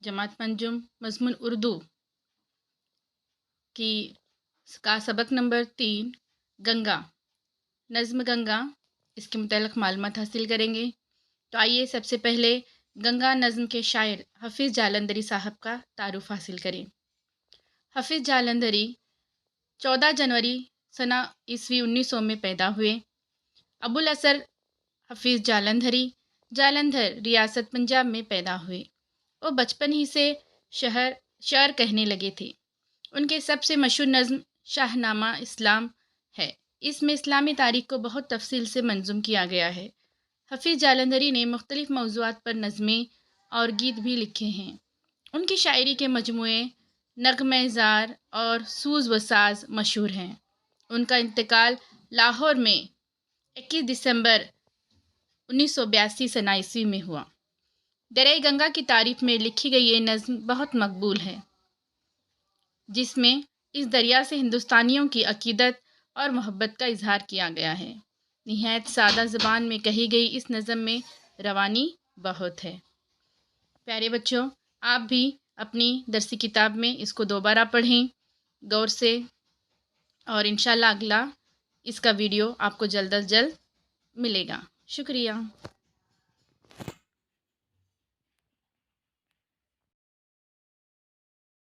जमात मंजुम मज़मून उर्दू की का सबक नंबर 3 गंगा नज़्म गंगा इसके मुतल्लिक़ मालूमात हासिल करेंगे। तो आइए सबसे पहले गंगा नज़्म के शायर हफ़ीज़ जालंधरी साहब का तारुफ़ हासिल करें। हफ़ीज़ जालंधरी 14 जनवरी सना ईस्वी 1900 में पैदा हुए। अबुल असर हफ़ीज़ जालंधरी जालंधर रियासत पंजाब में पैदा हुए। वो बचपन ही से शहर कहने लगे थे। उनके सबसे मशहूर नज़्म शाहनामा इस्लाम है। इसमें इस्लामी तारीख़ को बहुत तफसील से मंज़ूम किया गया है। हफ़ीज़ जालंधरी ने मुख्तलिफ़ मौज़ूआत पर नज़में और गीत भी लिखे हैं। उनकी शायरी के मजमूए नग़्मे-ज़ार और सूज़ व साज़ मशहूर हैं। उनका इंतकाल लाहौर में 21 दिसंबर 1982 सना ईस्वी में हुआ। दरिया गंगा की तारीफ़ में लिखी गई ये नज़्म बहुत मकबूल है, जिसमें इस दरिया से हिंदुस्तानियों की अक़ीदत और मोहब्बत का इजहार किया गया है। निहायत सादा ज़बान में कही गई इस नज़्म में रवानी बहुत है। प्यारे बच्चों, आप भी अपनी दरसी किताब में इसको दोबारा पढ़ें गौर से, और इंशाल्लाह अगला इसका वीडियो आपको जल्द अज जल्द मिलेगा। शुक्रिया।